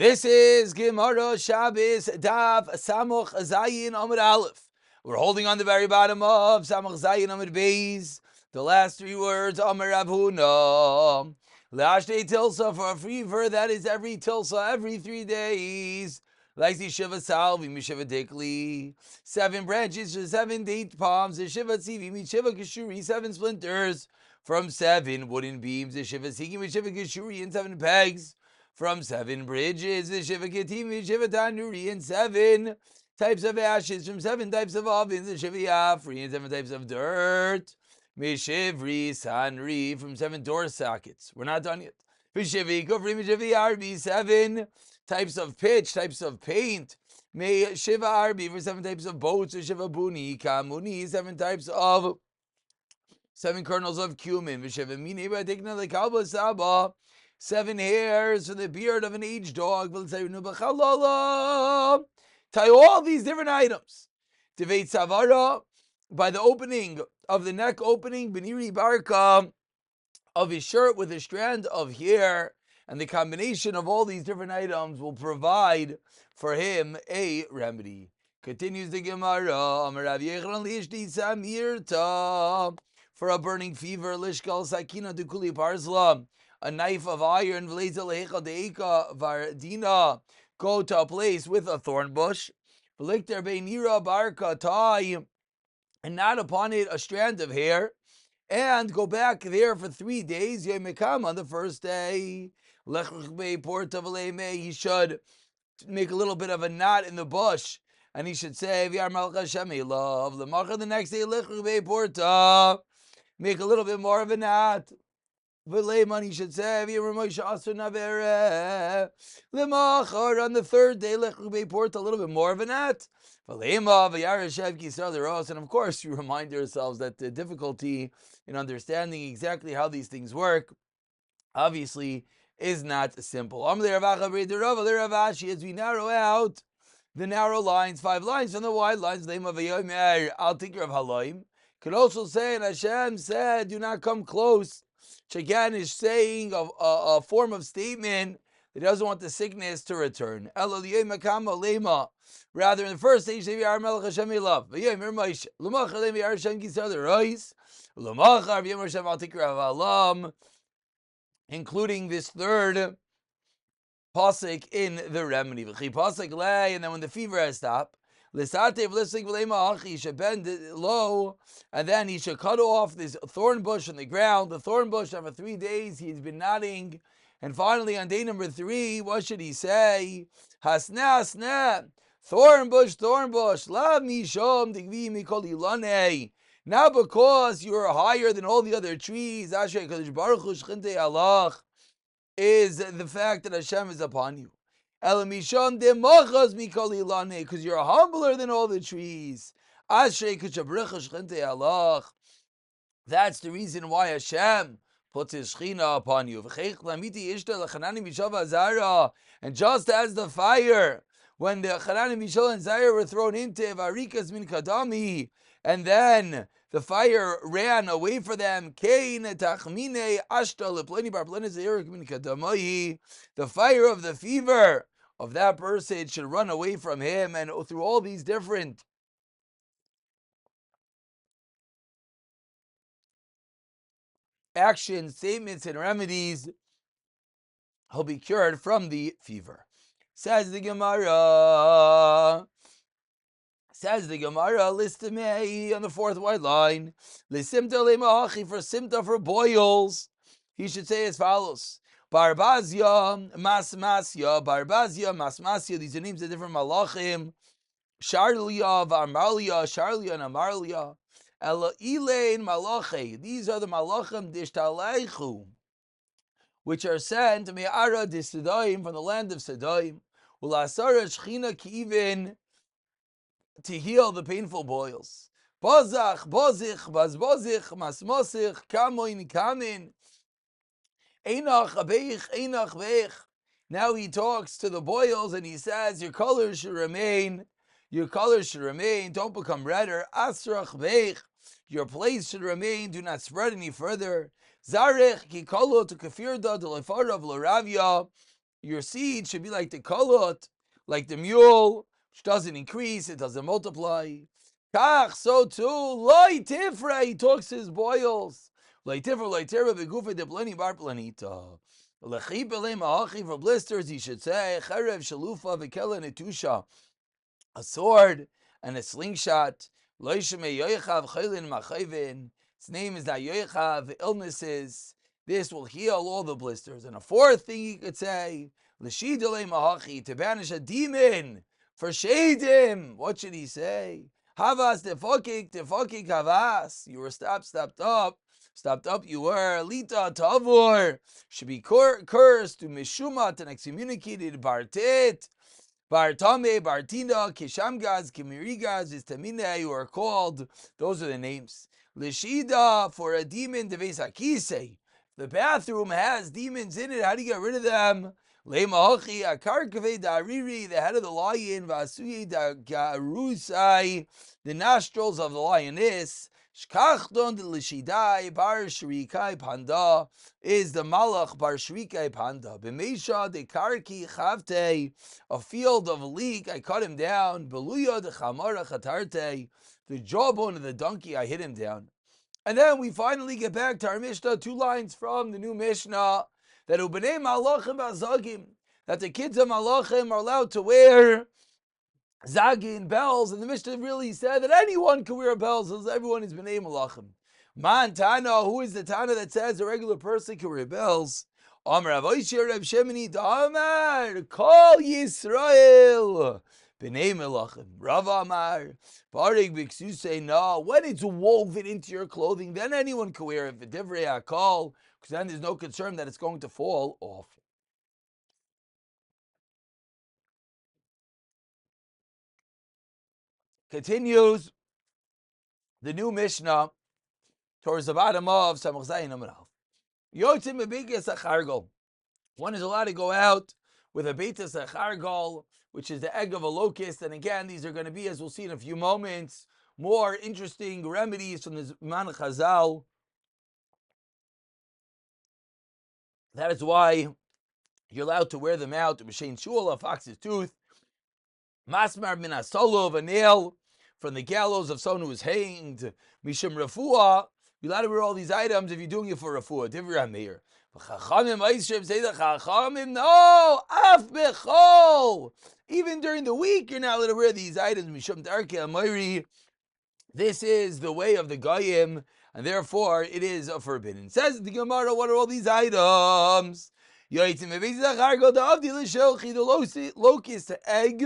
This is Gemara Shabbos Daf Samuch Zayin Amud Aleph. We're holding on the very bottom of Samuch Zayin Amud Beis. The last three words, Amar Rav Huna. Lashte Tilsa, for a fever that is every Tilsa, every 3 days. Like the Shiva Salvi, Mishiva Dikli. 7 branches for 7 date palms. The Shiva Tzivi, Mishiva Kishuri, 7 splinters from 7 wooden beams. The Shiva Siki, Mishiva Kishuri, and 7 pegs. From 7 bridges, the Shiva Ketim, Shiva Tanuri, and 7 types of ashes. From 7 types of ovens, the Shiva Yafri, and 7 types of dirt. Mishivri Sanri, from 7 door sockets. We're not done yet. Mishivi Kufri, Mishivi Arbi, 7 types of pitch, types of paint. May Shiva Arbi, for 7 types of boats. The Shiva Buni, Kamuni, 7 types of 7 kernels of cumin. Mishiva Mini, Batikna, the Kalba Saba. 7 hairs for the beard of an aged dog. Tie all these different items. Teveit Savara, by the opening of the neck opening, Beniri Barka, of his shirt with a strand of hair. And the combination of all these different items will provide for him a remedy. Continues the Gemara. For a burning fever, Lishkal Sakina Dukuli Parsla. A knife of iron, vardina, go to a place with a thorn bush, tie, and not upon it a strand of hair, and go back there for 3 days. On the first day, he should make a little bit of a knot in the bush, and he should say, the next day, make a little bit more of a knot. He should say, on the third day, port a little bit more of a knot. And of course, you remind yourselves that the difficulty in understanding exactly how these things work, obviously, is not simple. As we narrow out the narrow lines, 5 lines from the wide lines, I'll take care of Haloim. Could also say, and Hashem said, do not come close. Which again is saying a form of statement that doesn't want the sickness to return. Rather, in the first stage, including this third pasuk in the remedy. And then when the fever has stopped, he should bend low, and then he should cut off this thorn bush on the ground. The thorn bush, after 3 days, he's been knotting. And finally, on day number 3, what should he say? Hasna, hasna, thorn bush, lav mishom digvi mikol ilane. Now because you are higher than all the other trees, Asher Kadosh Baruch Hu Shchintei Allah, is the fact that Hashem is upon you. Because you're humbler than all the trees. That's the reason why Hashem puts His Shechina upon you. And just as the fire, when the Chananim, Mishal, and Zair were thrown into Varikas min Kadami, and then the fire ran away for them. The fire of the fever of that person should run away from him, and through all these different actions, statements, and remedies, he'll be cured from the fever. Says the Gemara, listame on the 4th wide line, for simta, for boils, he should say as follows. Barbazia, Masmasya, these are names of different malachim. Sharlia, Varmalia, Sharlia, and Amarlia. Ela'ilein malache, these are the malachim dishtaleichu, which are sent me'ara d'Sedaim, from the land of Sedaim. Ulasara shchina ki'ivin, to heal the painful boils. Bozach, bozich, bazbozich, masmosich, kamoin, kamin. Einach beich. Now he talks to the boils and he says, your colors should remain. Don't become redder. Asrach beich. Your place should remain. Do not spread any further. Zarech kikolo to kafirda to lefarav loravia. your seed should be like the kolot, like the mule, which doesn't increase, it doesn't multiply. Kach, so too, loy tifra, he talks his boils. Loy tifra, loy tifra, begufa de pleni bar planita. Lechip elim ha'achi for blisters, he should say, cherev shalufa v'kela netusha, a sword and a slingshot. Its name is not Yoichav, illnesses. This will heal all the blisters. And a fourth thing you could say, to banish a demon for shadim. What should he say? Havas tefokik havas. You were stopped up you were. Lita tavur. Should be cursed to mishumat and excommunicated bartit. Bartame, Bartina, Kishamgaz, Kimirigaz, Vistamine, you are called. Those are the names. Lishida, for a demon, Devesakise. The bathroom has demons in it. How do you get rid of them? Lemahochi, Akarkave, Dariri, the head of the lion, Vasuyi, Garusai, the nostrils of the lioness. Shkachdon de Lishidai, Bar Shrikai Panda, is the Malach Bar Shrikai Panda. Bemesha de Karki Chavte, a field of a leek, I cut him down. Beluya de Chamara Chatarte, the jawbone of the donkey, I hit him down. And then we finally get back to our Mishnah, 2 lines from the new Mishnah, that Ubenei Malachim Bazagim, that the kids of Malachim are allowed to wear Zagin, bells, and the Mishnah really said that anyone can wear bells, as everyone is B'nai Malachim. Man Tana, who is the Tana that says a regular person can wear bells? Amar Avoshir Reb Shemini Damar, Kol Yisrael, B'nai Malachim. Rav Amar, Barig Biksu say no. When it's woven into your clothing, then anyone can wear it. V'divrei Hakol, because then there's no concern that it's going to fall off. Continues the new Mishnah towards the bottom of Samach Zayin Amud Aleph. Yotzim bebikas achargol. One is allowed to go out with a beitas achargol, which is the egg of a locust. And again, these are going to be, as we'll see in a few moments, more interesting remedies from the Man Chazal. That is why you're allowed to wear them out. B'shein shul, a fox's tooth. Masmar min asolov, a nail from the gallows of someone who is hanged. Mishum refuah. You're allowed to wear all these items if you're doing it for refuah. Divrei Meir. Chachamim Aishem say the Chachamim, no, af bechol. Even during the week, you're not allowed to wear these items. Mishum darke amayri. This is the way of the Goyim, and therefore it is forbidden. Says the Gemara, what are all these items? The locust egg.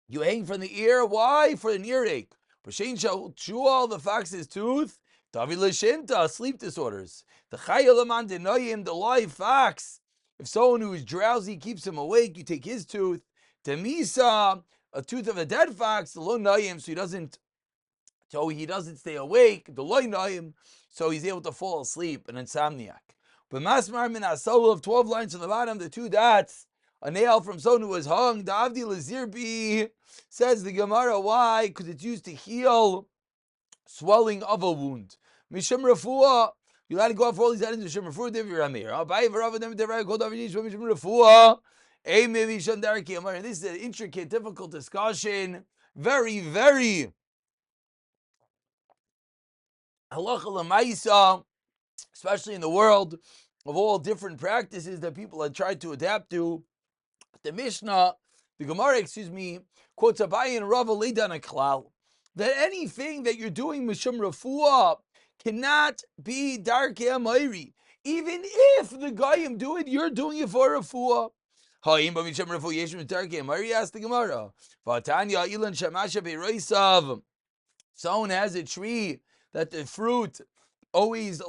You hang from the ear. Why? For an earache. Chew the fox's tooth. David Lashinta, sleep disorders. The Chayalaman Denoyim, the live fox. If someone who is drowsy keeps him awake, you take his tooth. Demisa, a tooth of a dead fox, the Lo Noyim, so he doesn't stay awake, the Lo Noyim, so he's able to fall asleep, an insomniac. But Masmar Min Asol of 12 lines from the bottom, the 2 dots, a nail from someone who was hung, the Avdi Lazirbi, says the Gemara, why? Because it's used to heal swelling of a wound. Mishum Refuah, you allowed to go out for all these items. Mishum Refuah, Divrei Ramir. Abai V'Rav Dem Divrei Kol David Yishua Mishum Refuah. Eimei Mishum Darki Amar. This is an intricate, difficult discussion. Very, very halacha l'maisa, especially in the world of all different practices that people have tried to adapt to. The Mishnah, the Gemara, quotes Abai and Rav Leidan a klal that anything that you're doing mishum refuah cannot be darkei amayri. Even if the Goyim do it, you're doing it for refuah. Ha'im b'mishum refuah yeshim darkei amayri, asked the Gemara. V'atanya ilan shamasha b'reisav. Someone has a tree that the fruit always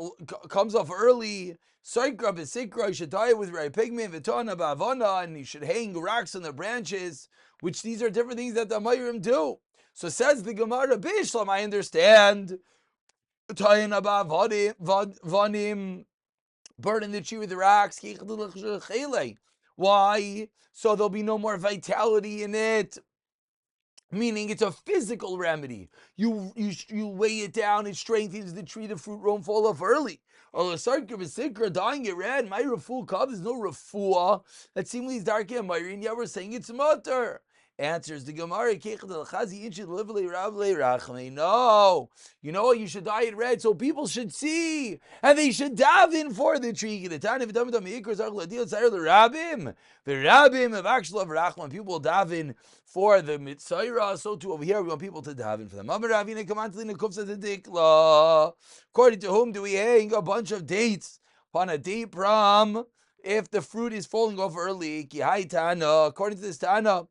comes off early. Soikra b'sikra, you should tie it with ray pigment, v'tona b'avona, and you should hang rocks on the branches, which these are different things that the Amayrim do. So says the Gemara, Bishlam, I understand. Tying about vanim, burning the tree with the rocks. Why? So there'll be no more vitality in it. Meaning it's a physical remedy. You weigh it down, it strengthens the tree, the fruit won't fall off early. Or dying it red, my refuah cup, there's no refuah. That seemingly is dark and myrin, yeah, we're saying it's mutter. Answers the Gemara, no. You know what? You should dye it red so people should see. And they should daven for the tree. The Rabbim of actual of Rachman, people will daven for the Mitzayra, so too over here we want people to daven for them. According to whom do we hang a bunch of dates upon a date prom if the fruit is falling off early? According to this Tana,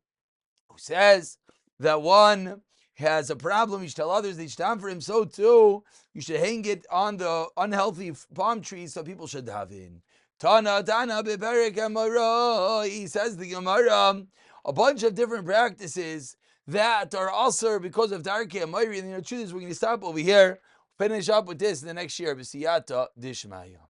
who says that one has a problem, you should tell others they should stand for him, so too you should hang it on the unhealthy palm trees so people should daven. Tana beperek Gemara. He says the Gemara a bunch of different practices that are also because of Darkei Amayri. And we're going to stop over here. Finish up with this in the next year. B'siyata Dishmaya.